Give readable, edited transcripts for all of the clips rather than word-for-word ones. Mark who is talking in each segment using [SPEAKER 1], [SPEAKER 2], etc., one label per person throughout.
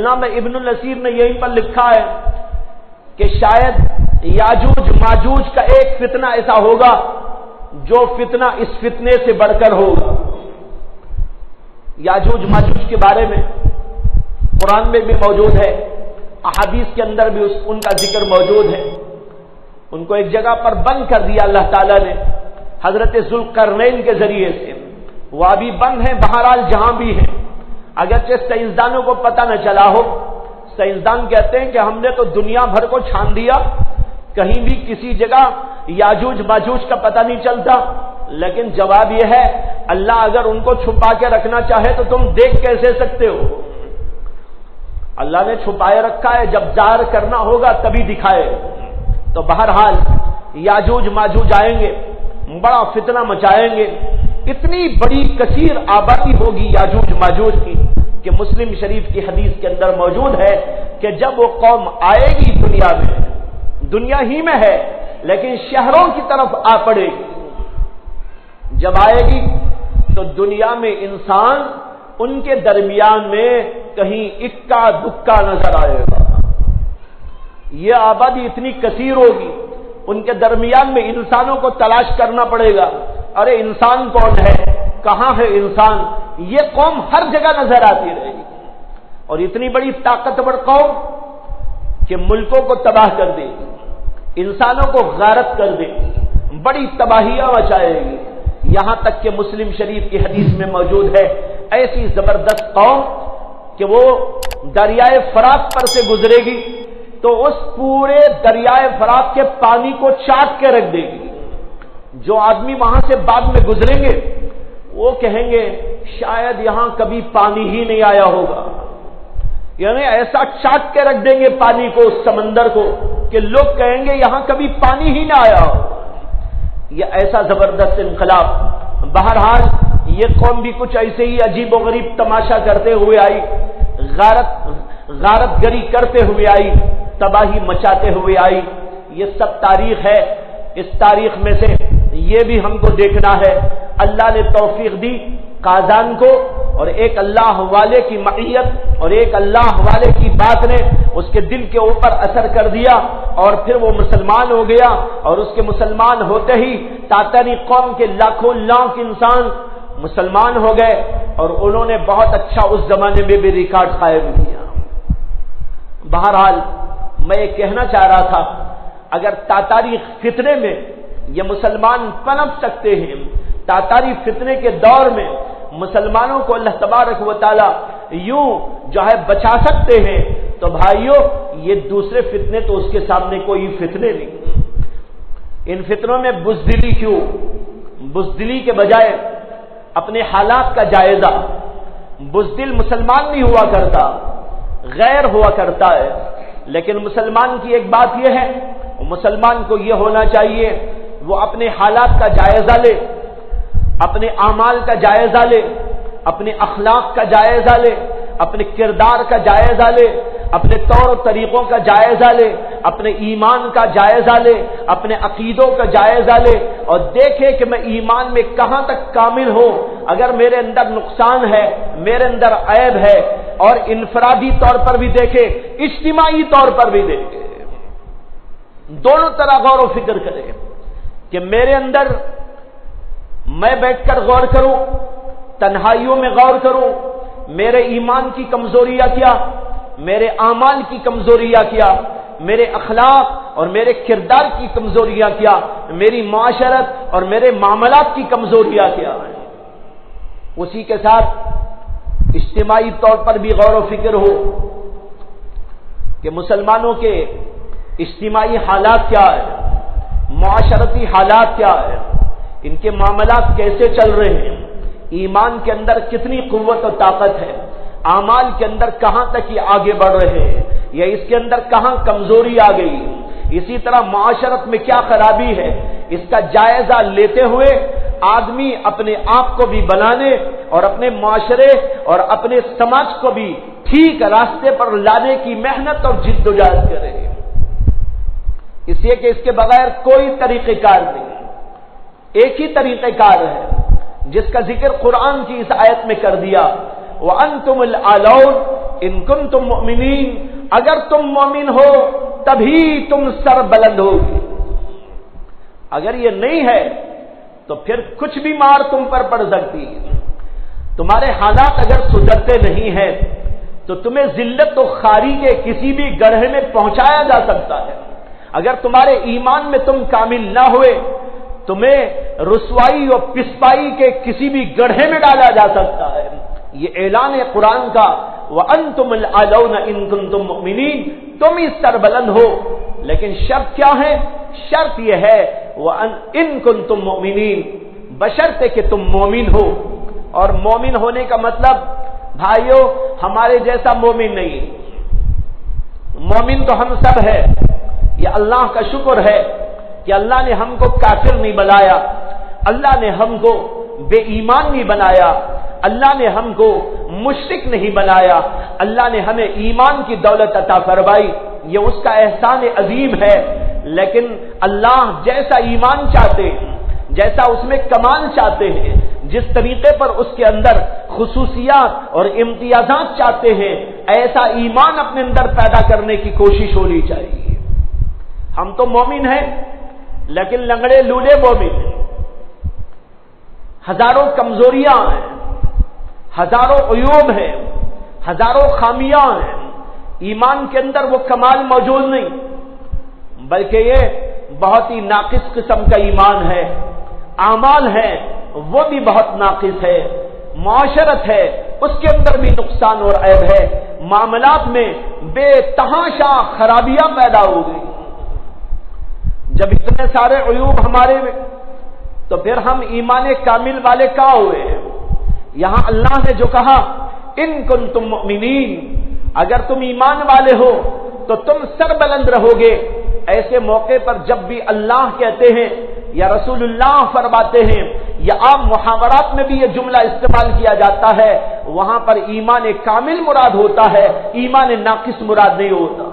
[SPEAKER 1] علامہ ابن الاسیر نے یہیں پر لکھا ہے کہ شاید یاجوج ماجوج کا ایک فتنہ ایسا ہوگا جو فتنہ اس فتنے سے بڑھ کر ہوگا۔ یاجوج ماجوج کے بارے میں قرآن میں بھی موجود ہے، احادیث کے اندر بھی ان کا ذکر موجود ہے۔ ان کو ایک جگہ پر بند کر دیا اللہ تعالیٰ نے حضرت ذوالقرنین کے ذریعے سے، وہ ابھی بند ہیں بہرحال جہاں بھی ہیں، اگرچہ سائنسدانوں کو پتہ نہ چلا ہو۔ سائنسدان کہتے ہیں کہ ہم نے تو دنیا بھر کو چھان دیا، کہیں بھی کسی جگہ یاجوج ماجوج کا پتہ نہیں چلتا، لیکن جواب یہ ہے اللہ اگر ان کو چھپا کے رکھنا چاہے تو تم دیکھ کیسے سکتے ہو؟ اللہ نے چھپائے رکھا ہے، جب ظاہر کرنا ہوگا تبھی دکھائے۔ تو بہرحال یاجوج ماجوج آئیں گے، بڑا فتنہ مچائیں گے، اتنی بڑی کثیر آبادی ہوگی یاجوج ماجوج کی کہ مسلم شریف کی حدیث کے اندر موجود ہے کہ جب وہ قوم آئے گی دنیا میں، دنیا ہی میں ہے لیکن شہروں کی طرف آ پڑے گی، جب آئے گی تو دنیا میں انسان ان کے درمیان میں کہیں اکا دکا نظر آئے گا۔ یہ آبادی اتنی کثیر ہوگی، ان کے درمیان میں انسانوں کو تلاش کرنا پڑے گا، ارے انسان کون ہے، کہاں ہے انسان؟ یہ قوم ہر جگہ نظر آتی رہے گی، اور اتنی بڑی طاقتور قوم کہ ملکوں کو تباہ کر دے گی، انسانوں کو غارت کر دے گی، بڑی تباہیاں مچائے گی۔ یہاں تک کہ مسلم شریف کی حدیث میں موجود ہے ایسی زبردست قوم کہ وہ دریائے فرات پر سے گزرے گی تو اس پورے دریائے فرات کے پانی کو چاٹ کے رکھ دے گی۔ جو آدمی وہاں سے بعد میں گزریں گے وہ کہیں گے شاید یہاں کبھی پانی ہی نہیں آیا ہوگا، یعنی ایسا چاٹ کے رکھ دیں گے پانی کو، اس سمندر کو، کہ لوگ کہیں گے یہاں کبھی پانی ہی نہ آیا ہو۔ یہ ایسا زبردست انقلاب۔ بہرحال یہ قوم بھی کچھ ایسے ہی عجیب و غریب تماشا کرتے ہوئے آئی، غارت گری کرتے ہوئے آئی، تباہی مچاتے ہوئے آئی۔ یہ سب تاریخ ہے، اس تاریخ میں سے یہ بھی ہم کو دیکھنا ہے۔ اللہ نے توفیق دی قازان کو، اور ایک اللہ والے کی معیت اور ایک اللہ والے کی بات نے اس کے دل کے اوپر اثر کر دیا، اور پھر وہ مسلمان ہو گیا، اور اس کے مسلمان ہوتے ہی تاتاری قوم کے لاکھوں لاکھ انسان مسلمان ہو گئے، اور انہوں نے بہت اچھا اس زمانے میں بھی ریکارڈ قائم کیا۔ بہرحال میں یہ کہنا چاہ رہا تھا اگر تاتاری فتنے میں یہ مسلمان پنپ سکتے ہیں، تاتاری فتنے کے دور میں مسلمانوں کو اللہ تبارک و تعالی یوں جو ہے بچا سکتے ہیں، تو بھائیوں یہ دوسرے فتنے تو اس کے سامنے کوئی فتنے نہیں۔ ان فتنوں میں بزدلی کیوں؟ بزدلی کے بجائے اپنے حالات کا جائزہ۔ بزدل مسلمان نہیں ہوا کرتا، غیر ہوا کرتا ہے، لیکن مسلمان کی ایک بات یہ ہے، مسلمان کو یہ ہونا چاہیے وہ اپنے حالات کا جائزہ لے، اپنے اعمال کا جائزہ لے، اپنے اخلاق کا جائزہ لے، اپنے کردار کا جائزہ لے، اپنے طور و طریقوں کا جائزہ لے، اپنے ایمان کا جائزہ لے، اپنے عقیدوں کا جائزہ لے، اور دیکھے کہ میں ایمان میں کہاں تک کامل ہوں۔ اگر میرے اندر نقصان ہے، میرے اندر عیب ہے، اور انفرادی طور پر بھی دیکھے، اجتماعی طور پر بھی دیکھے، دونوں طرح غور و فکر کرے کہ میرے اندر میں بیٹھ کر غور کروں، تنہائیوں میں غور کروں، میرے ایمان کی کمزوریاں کیا، میرے اعمال کی کمزوریاں کیا، میرے اخلاق اور میرے کردار کی کمزوریاں کیا، میری معاشرت اور میرے معاملات کی کمزوریاں کیا ہیں۔ اسی کے ساتھ اجتماعی طور پر بھی غور و فکر ہو کہ مسلمانوں کے اجتماعی حالات کیا ہے، معاشرتی حالات کیا ہے، ان کے معاملات کیسے چل رہے ہیں، ایمان کے اندر کتنی قوت و طاقت ہے، اعمال کے اندر کہاں تک یہ آگے بڑھ رہے ہیں، یا اس کے اندر کہاں کمزوری آ گئی، اسی طرح معاشرت میں کیا خرابی ہے، اس کا جائزہ لیتے ہوئے آدمی اپنے آپ کو بھی بنانے اور اپنے معاشرے اور اپنے سماج کو بھی ٹھیک راستے پر لانے کی محنت اور جد و جہد کرے، اس لیے کہ اس کے بغیر کوئی طریقہ کار نہیں، ایک ہی طریقہ کار ہے جس کا ذکر قرآن کی اس آیت میں کر دیا، وَأَنْتُمُ الْأَعْلَوْنَ ان کنتم مؤمنین، اگر تم مومن ہو تبھی تم سر بلند ہوگی، اگر یہ نہیں ہے تو پھر کچھ بھی مار تم پر پڑ سکتی ہے۔ تمہارے حالات اگر سدھرتے نہیں ہیں تو تمہیں ذلت و خواری کے کسی بھی گڑھے میں پہنچایا جا سکتا ہے۔ اگر تمہارے ایمان میں تم کامل نہ ہوئے، تمہیں رسوائی اور پسپائی کے کسی بھی گڑھے میں ڈالا جا سکتا ہے۔ یہ اعلان ہے قرآن کا، وَأَنْتُمُ الْأَعْلَوْنَ إِن كُنتُم مُؤْمِنِينَ، تم ہی سربلند ہو، لیکن شرط کیا ہے؟ شرط یہ ہے وَإِن كُنتُم مُؤْمِنِينَ، بشرطے کہ تم مومن ہو۔ اور مومن ہونے کا مطلب بھائیو ہمارے جیسا مومن نہیں، مومن تو ہم سب ہے۔ یہ اللہ کا شکر ہے کہ اللہ نے ہم کو کافر نہیں بنایا، اللہ نے ہم کو بے ایمان نہیں بنایا، اللہ نے ہم کو مشرک نہیں بنایا، اللہ نے ہمیں ایمان کی دولت عطا فرمائی، یہ اس کا احسان عظیم ہے۔ لیکن اللہ جیسا ایمان چاہتے ہیں، جیسا اس میں کمال چاہتے ہیں، جس طریقے پر اس کے اندر خصوصیات اور امتیازات چاہتے ہیں، ایسا ایمان اپنے اندر پیدا کرنے کی کوشش ہونی چاہیے۔ ہم تو مومن ہیں لیکن لنگڑے لولے مومن ہیں، ہزاروں کمزوریاں ہیں، ہزاروں عیوب ہیں، ہزاروں خامیاں ہیں، ایمان کے اندر وہ کمال موجود نہیں، بلکہ یہ بہت ہی ناقص قسم کا ایمان ہے۔ اعمال ہیں وہ بھی بہت ناقص ہے، معاشرت ہے اس کے اندر بھی نقصان اور عیب ہے، معاملات میں بے تحاشا خرابیاں پیدا ہو گئی۔ جب اتنے سارے عیوب ہمارے میں تو پھر ہم ایمان کامل والے کہاں ہوئے ہیں؟ یہاں اللہ نے جو کہا ان کنتم مؤمنین، اگر تم ایمان والے ہو تو تم سر بلند رہو گے۔ ایسے موقع پر جب بھی اللہ کہتے ہیں یا رسول اللہ فرماتے ہیں یا عام محاورات میں بھی یہ جملہ استعمال کیا جاتا ہے، وہاں پر ایمان کامل مراد ہوتا ہے، ایمان ناقص مراد نہیں ہوتا۔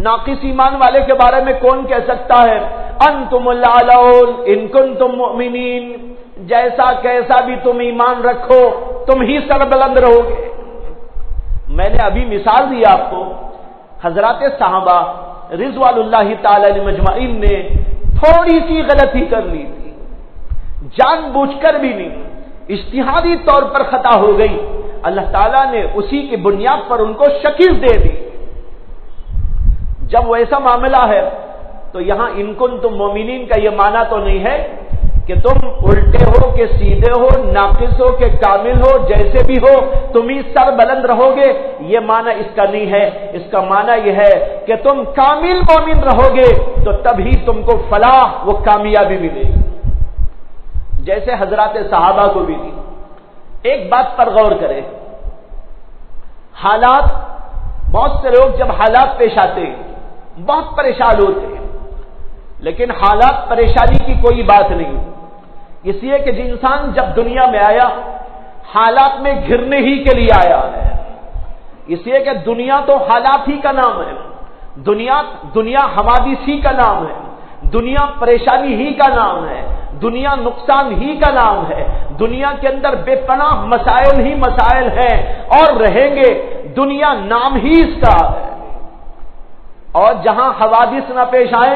[SPEAKER 1] ناقص ایمان والے کے بارے میں کون کہہ سکتا ہے انتم الاعلون ان کنتم مؤمنین، جیسا کیسا بھی تم ایمان رکھو تم ہی سر بلند رہو گے۔ میں نے ابھی مثال دی آپ کو، حضرات صحابہ رضوان اللہ تعالی علیہ مجمعین نے تھوڑی سی غلطی کر لی تھی، جان بوجھ کر بھی نہیں، اجتہادی طور پر خطا ہو گئی، اللہ تعالیٰ نے اسی کی بنیاد پر ان کو شکست دے دی۔ جب ویسا معاملہ ہے تو یہاں ان کنتم مومنین کا یہ معنی تو نہیں ہے کہ تم الٹے ہو کہ سیدھے ہو، ناقص ہو کہ کامل ہو، جیسے بھی ہو تم ہی سر بلند رہو گے، یہ معنی اس کا نہیں ہے۔ اس کا معنی یہ ہے کہ تم کامل مومن رہو گے تو تبھی تم کو فلاح و کامیابی ملے گی، جیسے حضرات صحابہ کو بھی دی۔ ایک بات پر غور کریں، حالات، بہت سے لوگ جب حالات پیش آتے ہیں بہت پریشان ہوتے ہیں، لیکن حالات پریشانی کی کوئی بات نہیں، اس لیے کہ جو انسان جب دنیا میں آیا حالات میں گھرنے ہی کے لیے آیا ہے، اس لیے کہ دنیا تو حالات ہی کا نام ہے، دنیا حوادث ہی کا نام ہے، دنیا پریشانی ہی کا نام ہے، دنیا نقصان ہی کا نام ہے، دنیا کے اندر بے پناہ مسائل ہی مسائل ہیں اور رہیں گے، دنیا نام ہی اس کا ہے۔ اور جہاں حوادث نہ پیش آئے،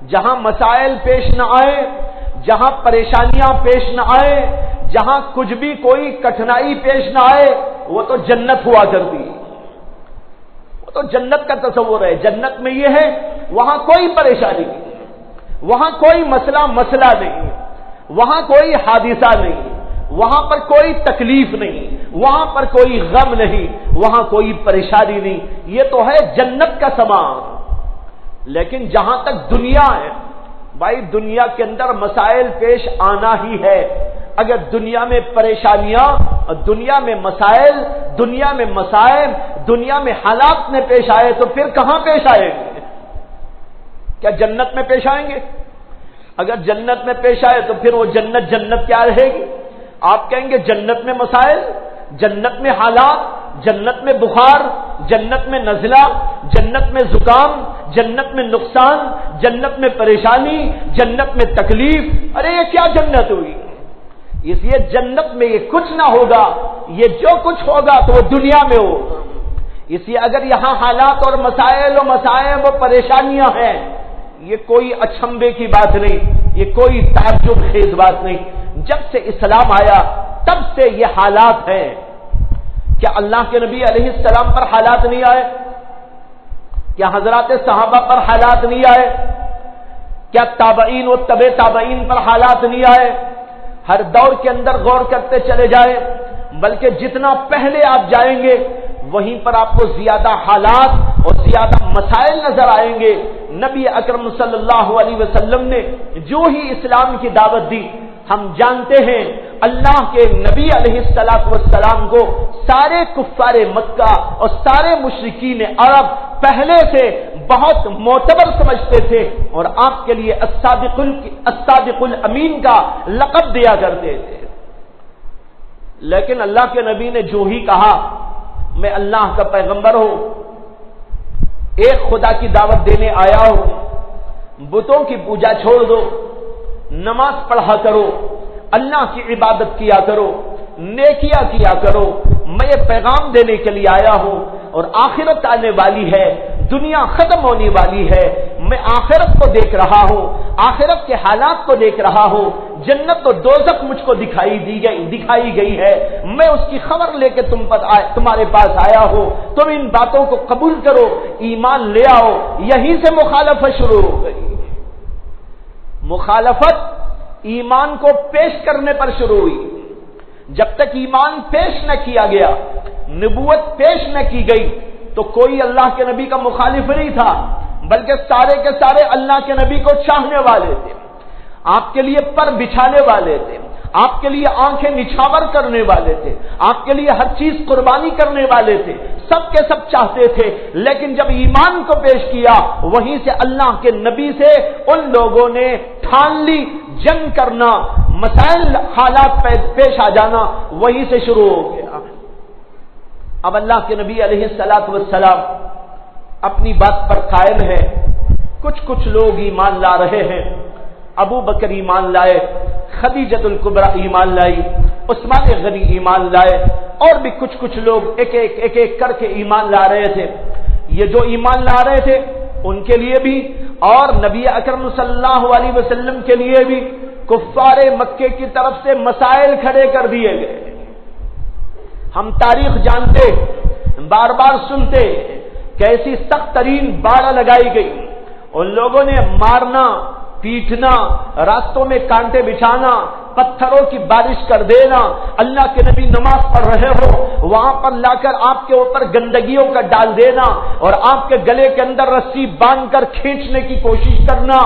[SPEAKER 1] جہاں مسائل پیش نہ آئے، جہاں پریشانیاں پیش نہ آئے، جہاں کچھ بھی کوئی کٹھنائی پیش نہ آئے، وہ تو جنت ہوا کرتی، وہ تو جنت کا تصور ہے۔ جنت میں یہ ہے وہاں کوئی پریشانی نہیں، وہاں کوئی مسئلہ نہیں، وہاں کوئی حادثہ نہیں، وہاں پر کوئی تکلیف نہیں، وہاں پر کوئی غم نہیں، وہاں کوئی پریشانی نہیں، یہ تو ہے جنت کا سامان۔ لیکن جہاں تک دنیا ہے بھائی، دنیا کے اندر مسائل پیش آنا ہی ہے۔ اگر دنیا میں پریشانیاں، دنیا میں مسائل، دنیا میں مسائل، دنیا میں حالات میں پیش آئے تو پھر کہاں پیش آئیں گے؟ کیا جنت میں پیش آئیں گے؟ اگر جنت میں پیش آئے تو پھر وہ جنت کیا رہے گی؟ آپ کہیں گے جنت میں مسائل، جنت میں حالات، جنت میں بخار، جنت میں نزلہ، جنت میں زکام، جنت میں نقصان، جنت میں پریشانی، جنت میں تکلیف، ارے یہ کیا جنت ہوئی؟ اس لیے جنت میں یہ کچھ نہ ہوگا، یہ جو کچھ ہوگا تو وہ دنیا میں ہو. اس لیے اگر یہاں حالات اور مسائل و مصائب و پریشانیاں ہیں، یہ کوئی اچنبے کی بات نہیں، یہ کوئی تعجب خیز بات نہیں. جب سے اسلام آیا تب سے یہ حالات ہیں. کیا اللہ کے نبی علیہ السلام پر حالات نہیں آئے؟ کیا حضرات صحابہ پر حالات نہیں آئے؟ کیا تابعین و تبع تابعین پر حالات نہیں آئے؟ ہر دور کے اندر غور کرتے چلے جائیں، بلکہ جتنا پہلے آپ جائیں گے وہیں پر آپ کو زیادہ حالات اور زیادہ مسائل نظر آئیں گے. نبی اکرم صلی اللہ علیہ وسلم نے جو ہی اسلام کی دعوت دی، ہم جانتے ہیں اللہ کے نبی علیہ الصلوۃ والسلام کو سارے کفار مکہ اور سارے مشرکین عرب پہلے سے بہت معتبر سمجھتے تھے اور آپ کے لیے الصادق الامین کا لقب دیا کرتے تھے. لیکن اللہ کے نبی نے جو ہی کہا میں اللہ کا پیغمبر ہوں، ایک خدا کی دعوت دینے آیا ہوں، بتوں کی پوجا چھوڑ دو، نماز پڑھا کرو، اللہ کی عبادت کیا کرو، نیکیاں کیا کرو، میں یہ پیغام دینے کے لیے آیا ہوں. اور آخرت آنے والی ہے، دنیا ختم ہونے والی ہے، میں آخرت کو دیکھ رہا ہوں، آخرت کے حالات کو دیکھ رہا ہوں، جنت و دوزخ مجھ کو دکھائی گئی ہے، میں اس کی خبر لے کے تمہارے پاس آیا ہوں. تم ان باتوں کو قبول کرو، ایمان لے آؤ. یہیں سے مخالفت شروع ہو گئی. مخالفت ایمان کو پیش کرنے پر شروع ہوئی. جب تک ایمان پیش نہ کیا گیا، نبوت پیش نہ کی گئی، تو کوئی اللہ کے نبی کا مخالف نہیں تھا، بلکہ سارے کے سارے اللہ کے نبی کو چاہنے والے تھے، آپ کے لیے پر بچھانے والے تھے، آپ کے لیے آنکھیں نچھاور کرنے والے تھے، آپ کے لیے ہر چیز قربانی کرنے والے تھے، سب کے سب چاہتے تھے. لیکن جب ایمان کو پیش کیا، وہیں سے اللہ کے نبی سے ان لوگوں نے ٹھان لی جنگ کرنا، مسائل حالات پیش آ جانا وہیں سے شروع ہو گیا. اب اللہ کے نبی علیہ الصلوۃ والسلام اپنی بات پر قائم ہے. کچھ لوگ ایمان لا رہے ہیں. ابو بکر ایمان لائے، خدیجۃ الکبریٰ ایمان لائی، عثمان غنی ایمان لائے، اور بھی کچھ لوگ ایک ایک کر کے ایمان لا رہے تھے. یہ جو ایمان لا رہے تھے ان کے لیے بھی اور نبی اکرم صلی اللہ علیہ وسلم کے لیے بھی کفار مکے کی طرف سے مسائل کھڑے کر دیے گئے. ہم تاریخ جانتے، بار بار سنتے، کیسی سخت ترین باڑ لگائی گئی. ان لوگوں نے مارنا، پیٹنا، راستوں میں کانٹے بچھانا، پتھروں کی بارش کر دینا. اللہ کے نبی نماز پڑھ رہے ہو، وہاں پر لا کر آپ کے اوپر گندگیوں کا ڈال دینا اور آپ کے گلے کے اندر رسی باندھ کر کھینچنے کی کوشش کرنا،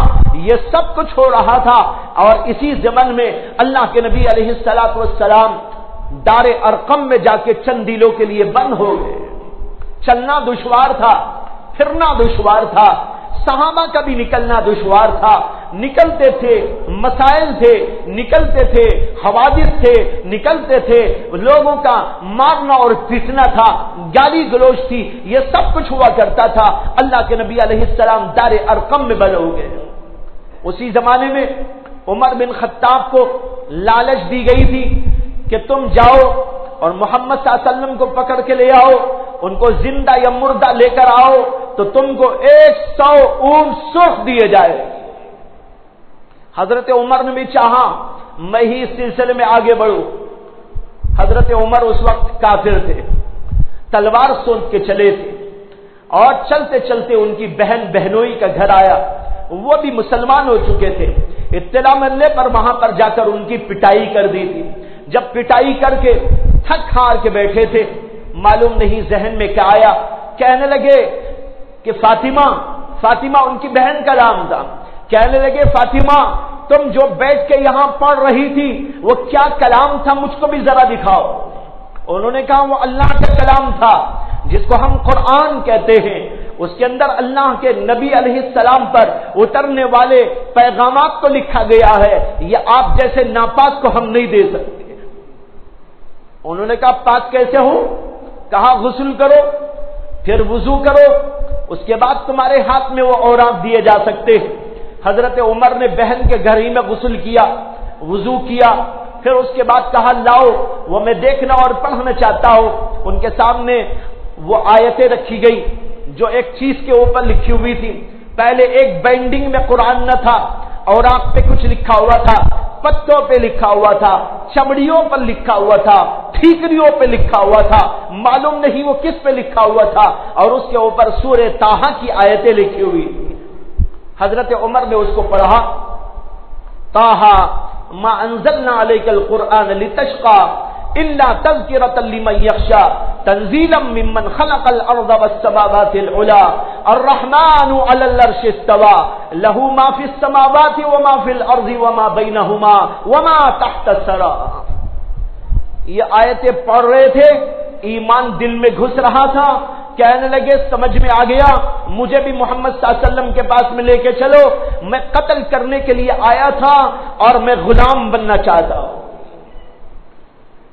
[SPEAKER 1] یہ سب کچھ ہو رہا تھا. اور اسی زمن میں اللہ کے نبی علیہ الصلوۃ والسلام دار ارقم میں جا کے چند دنوں کے لیے بند ہو گئے. چلنا دشوار تھا، پھرنا دشوار تھا، صحابہ کا بھی نکلنا دشوار تھا. نکلتے تھے، مسائل تھے، نکلتے تھے، حوادث تھے، نکلتے تھے، لوگوں کا مارنا اور پیٹنا تھا، گالی گلوچ تھی، یہ سب کچھ ہوا کرتا تھا. اللہ کے نبی علیہ السلام دار ارقم میں بند ہو گئے. اسی زمانے میں عمر بن خطاب کو لالچ دی گئی تھی کہ تم جاؤ اور محمد صلی اللہ علیہ وسلم کو پکڑ کے لے آؤ، ان کو زندہ یا مردہ لے کر آؤ تو تم کو 100 اونٹ سرخ دیے جائے. حضرت عمر نے بھی چاہا میں ہی اس سلسلے میں آگے بڑھوں. حضرت عمر اس وقت کافر تھے، تلوار سونت کے چلے تھے، اور چلتے چلتے ان کی بہن بہنوئی کا گھر آیا. وہ بھی مسلمان ہو چکے تھے. اطلاع ملنے پر وہاں پر جا کر ان کی پٹائی کر دی تھی. جب پٹائی کر کے تھک ہار کے بیٹھے تھے، معلوم نہیں ذہن میں کیا آیا، کہنے لگے کہ فاطمہ ان کی بہن کا نام تھا. کہنے لگے فاطمہ تم جو بیٹھ کے یہاں پڑھ رہی تھی وہ کیا کلام تھا، مجھ کو بھی ذرا دکھاؤ. انہوں نے کہا وہ اللہ کا کلام تھا جس کو ہم قرآن کہتے ہیں. اس کے اندر اللہ کے نبی علیہ السلام پر اترنے والے پیغامات کو لکھا گیا ہے. یہ آپ جیسے ناپاک کو ہم نہیں دے سکتے. انہوں نے کہا پاک کیسے ہوں؟ کہا غسل کرو، پھر وضو کرو، اس کے بعد تمہارے ہاتھ میں وہ اوراق دیے جا سکتے ہیں. حضرت عمر نے بہن کے گھر ہی میں غسل کیا، وضو کیا، پھر اس کے بعد کہا لاؤ وہ میں دیکھنا اور پڑھنا چاہتا ہوں. ان کے سامنے وہ آیتیں رکھی گئی جو ایک چیز کے اوپر لکھی ہوئی تھی. پہلے ایک بینڈنگ میں قرآن نہ تھا، اوراق پہ کچھ لکھا ہوا تھا، پتوں پہ لکھا ہوا تھا، چمڑیوں پر لکھا ہوا تھا، ٹھیکریوں پہ لکھا ہوا تھا، معلوم نہیں وہ کس پہ لکھا ہوا تھا، اور اس کے اوپر سورہ طٰہٰ کی آیتیں لکھی ہوئی. حضرت عمر نے اس کو پڑھا، طٰہٰ ما انزلنا علیک القرآن لتشقى الا تذکرۃ لمن یخشى تنزیلا ممن خلق الارض والسماوات العلی الرحمن علی العرش استوى له ما فی السماوات وما فی الارض وما بینہما وما تحت الثری. یہ آیتیں پڑھ رہے تھے، ایمان دل میں گھس رہا تھا، کہنے لگے سمجھ میں آ گیا، مجھے بھی محمد صلی اللہ علیہ وسلم کے پاس میں لے کے چلو، میں قتل کرنے کے لیے آیا تھا اور میں غلام بننا چاہتا ہوں.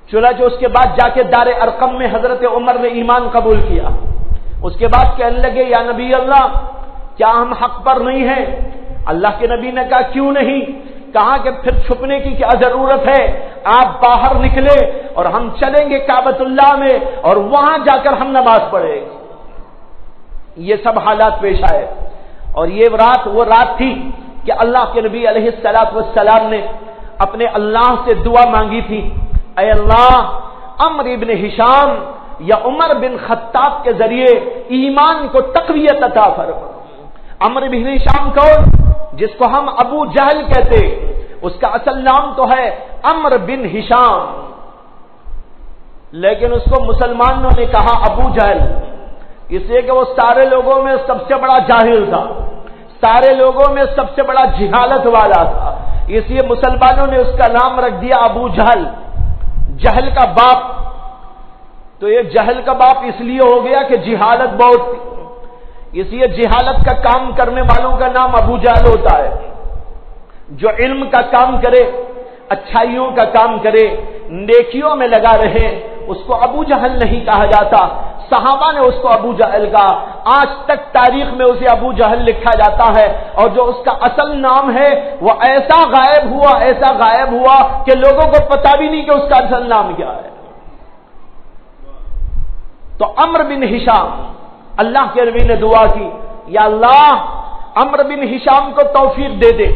[SPEAKER 1] چنانچہ اس کے بعد جا کے دار ارقم میں حضرت عمر نے ایمان قبول کیا. اس کے بعد کہنے لگے یا نبی اللہ کیا ہم حق پر نہیں ہیں؟ اللہ کے نبی نے کہا کیوں نہیں؟ کہا کہ پھر چھپنے کی کیا ضرورت ہے، آپ باہر نکلے اور ہم چلیں گے کعبۃ اللہ میں اور وہاں جا کر ہم نماز پڑھیں گے. یہ سب حالات پیش آئے اور یہ رات وہ رات تھی کہ اللہ کے نبی علیہ الصلوۃ والسلام نے اپنے اللہ سے دعا مانگی تھی، اے اللہ عمر بن ہشام یا عمر بن خطاب کے ذریعے ایمان کو تقویت عطا فرما. عمر بن ہشام کون؟ جس کو ہم ابو جہل کہتے، اس کا اصل نام تو ہے عمر بن ہشام، لیکن اس کو مسلمانوں نے کہا ابو جہل، اس لیے کہ وہ سارے لوگوں میں سب سے بڑا جاہل تھا، سارے لوگوں میں سب سے بڑا جہالت والا تھا، اس لیے مسلمانوں نے اس کا نام رکھ دیا ابو جہل، جہل کا باپ. تو یہ جہل کا باپ اس لیے ہو گیا کہ جہالت بہت تھی، اس لیے جہالت کا کام کرنے والوں کا نام ابو جہل ہوتا ہے. جو علم کا کام کرے، اچھائیوں کا کام کرے، نیکیوں میں لگا رہے، اس کو ابو جہل نہیں کہا جاتا. صحابہ نے اس کو ابو جہل کہا، آج تک تاریخ میں اسے ابو جہل لکھا جاتا ہے، اور جو اس کا اصل نام ہے وہ ایسا غائب ہوا کہ لوگوں کو پتا بھی نہیں کہ اس کا اصل نام کیا ہے. تو عمر بن ہشام، اللہ کے نبی نے دعا کی یا اللہ عمر بن ہشام کو توفیق دے دے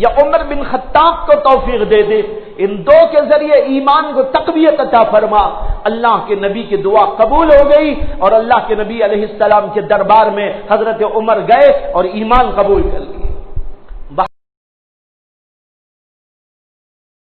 [SPEAKER 1] یا عمر بن خطاب کو توفیق دے دے، ان دو کے ذریعے ایمان کو تقویت عطا فرما. اللہ کے نبی کی دعا قبول ہو گئی اور اللہ کے نبی علیہ السلام کے دربار میں حضرت عمر گئے اور ایمان قبول کر لیا.